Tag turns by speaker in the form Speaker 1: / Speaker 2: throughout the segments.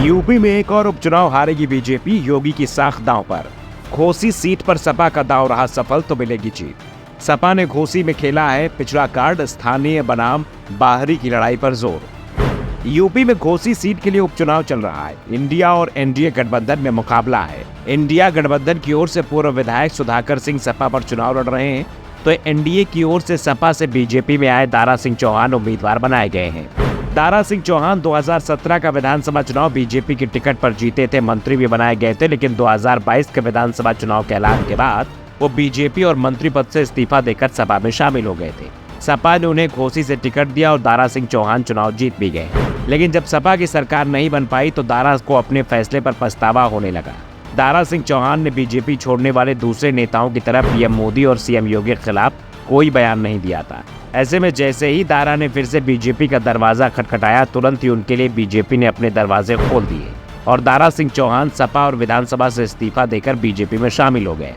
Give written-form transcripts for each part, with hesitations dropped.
Speaker 1: UP में एक और उपचुनाव हारेगी बीजेपी, योगी की साख दांव पर। घोसी सीट पर सपा का दांव रहा सफल तो मिलेगी जीत। सपा ने घोसी में खेला है पिछड़ा कार्ड, स्थानीय बनाम बाहरी की लड़ाई पर जोर। यूपी में घोसी सीट के लिए उपचुनाव चल रहा है। इंडिया और एनडीए गठबंधन में मुकाबला है। इंडिया गठबंधन की ओर से पूर्व विधायक सुधाकर सिंह सपा पर चुनाव लड़ रहे हैं, तो एनडीए की ओर से सपा से बीजेपी में आए दारा सिंह चौहान उम्मीदवार बनाए गए हैं। दारा सिंह चौहान 2017 का विधानसभा चुनाव बीजेपी की टिकट पर जीते थे, मंत्री भी बनाए गए थे, लेकिन 2022 के विधानसभा चुनाव के ऐलान के बाद वो बीजेपी और मंत्री पद से इस्तीफा देकर सपा में शामिल हो गए थे। सपा ने उन्हें घोसी से टिकट दिया और दारा सिंह चौहान चुनाव जीत भी गए। लेकिन जब सपा की सरकार नहीं बन पाई तो दारा को अपने फैसले पर पछतावा होने लगा। दारा सिंह चौहान ने बीजेपी छोड़ने वाले दूसरे नेताओं की तरह पीएम मोदी और सीएम योगी के खिलाफ कोई बयान नहीं दिया था। ऐसे में जैसे ही दारा ने फिर से बीजेपी का दरवाजा खटखटाया, तुरंत ही उनके लिए बीजेपी ने अपने दरवाजे खोल दिए और दारा सिंह चौहान सपा और विधानसभा से इस्तीफा देकर बीजेपी में शामिल हो गए।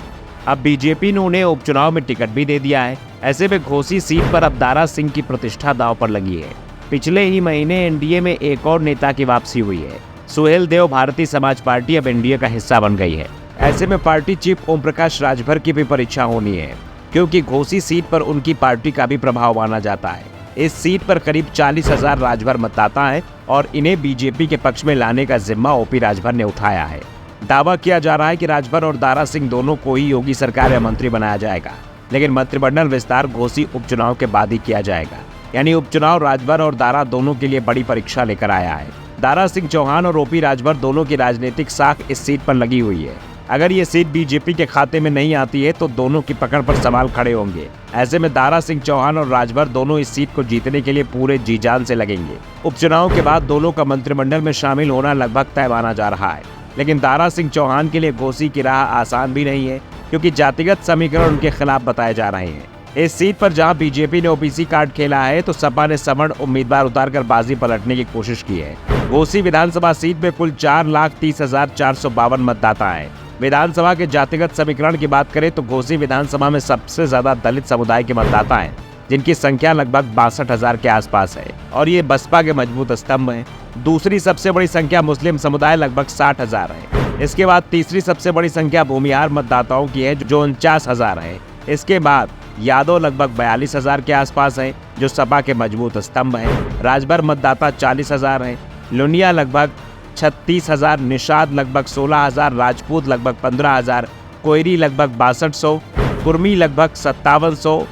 Speaker 1: अब बीजेपी ने उन्हें उपचुनाव में टिकट भी दे दिया है। ऐसे में घोसी सीट पर अब दारा सिंह की प्रतिष्ठा दांव पर लगी है। पिछले ही महीने एनडीए में एक और नेता की वापसी हुई है। सुहेल देव भारतीय समाज पार्टी अब एनडीए का हिस्सा बन गई है। ऐसे में पार्टी चीफ ओम प्रकाश राजभर की भी परीक्षा होनी है, क्योंकि घोसी सीट पर उनकी पार्टी का भी प्रभाव माना जाता है। इस सीट पर करीब 40,000 राजभर मतदाता हैं और इन्हें बीजेपी के पक्ष में लाने का जिम्मा ओपी राजभर ने उठाया है। दावा किया जा रहा है कि राजभर और दारा सिंह दोनों को ही योगी सरकार में मंत्री बनाया जाएगा, लेकिन मंत्रिमंडल विस्तार घोसी उपचुनाव के बाद ही किया जाएगा। यानी उपचुनाव राजभर और दारा दोनों के लिए बड़ी परीक्षा लेकर आया है। दारा सिंह चौहान और ओपी राजभर दोनों की राजनीतिक साख इस सीट पर लगी हुई है। अगर ये सीट बीजेपी के खाते में नहीं आती है तो दोनों की पकड़ पर सवाल खड़े होंगे। ऐसे में दारा सिंह चौहान और राजभर दोनों इस सीट को जीतने के लिए पूरे जी जान से लगेंगे। उपचुनाव के बाद दोनों का मंत्रिमंडल में शामिल होना लगभग तय माना जा रहा है, लेकिन दारा सिंह चौहान के लिए घोसी की राह आसान भी नहीं है, क्योंकि जातिगत समीकरण उनके खिलाफ बताए जा रहे हैं। इस सीट पर जहां बीजेपी ने ओबीसी कार्ड खेला है, तो सपा ने सवर्ण उम्मीदवार उतारकर बाजी पलटने की कोशिश की है। घोसी विधानसभा सीट में कुल 4,30,452 मतदाता हैं। विधानसभा के जातिगत समीकरण की बात करें तो घोसी विधानसभा में सबसे ज्यादा दलित समुदाय के मतदाता हैं, जिनकी संख्या लगभग 62,000 के आसपास है और ये बसपा के मजबूत स्तंभ हैं। दूसरी सबसे बड़ी संख्या मुस्लिम समुदाय लगभग 60,000 है। इसके बाद तीसरी सबसे बड़ी संख्या भूमिहार मतदाताओं की है, जो 49,000 है। इसके बाद यादव लगभग 42,000 के आसपास है, जो सपा के मजबूत स्तंभ है। राजभर मतदाता 40,000 है। लुनिया लगभग 36,000, निषाद लगभग 16,000, राजपूत लगभग 15,000, कोयरी लगभग 6200, कुर्मी लगभग 5700,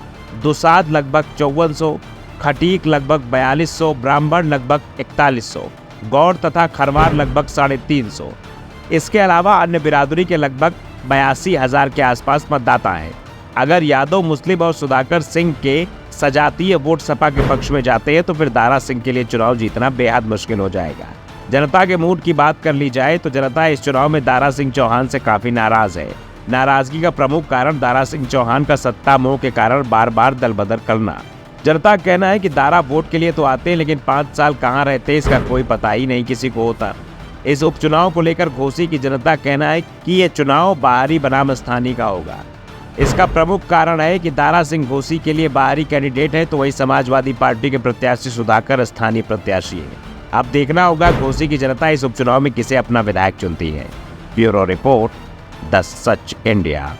Speaker 1: दुसाद लगभग 5400, खटीक लगभग 4200, ब्राह्मण लगभग 4100, गौड़ तथा खरवार लगभग 350। इसके अलावा अन्य बिरादरी के लगभग 82,000 के आसपास मतदाता हैं। अगर यादव, मुस्लिम और सुधाकर सिंह के सजातीय वोट सपा के पक्ष में जाते हैं तो फिर दारा सिंह के लिए चुनाव जीतना बेहद मुश्किल हो जाएगा। जनता के मूड की बात कर ली जाए तो जनता इस चुनाव में दारा सिंह चौहान से काफी नाराज है। नाराजगी का प्रमुख कारण दारा सिंह चौहान का सत्ता मोह के कारण बार बार दल बदल करना। जनता का कहना है कि दारा वोट के लिए तो आते हैं, लेकिन 5 साल कहाँ रहते इसका कोई पता ही नहीं किसी को होता। इस उपचुनाव को लेकर घोसी की जनता का कहना है कि ये चुनाव बाहरी बनाम स्थानीय का होगा। इसका प्रमुख कारण है कि दारा सिंह घोसी के लिए बाहरी कैंडिडेट है, तो वही समाजवादी पार्टी के प्रत्याशी सुधाकर स्थानीय प्रत्याशी है। अब देखना होगा घोसी की जनता इस उपचुनाव में किसे अपना विधायक चुनती है। Bureau report, the such India.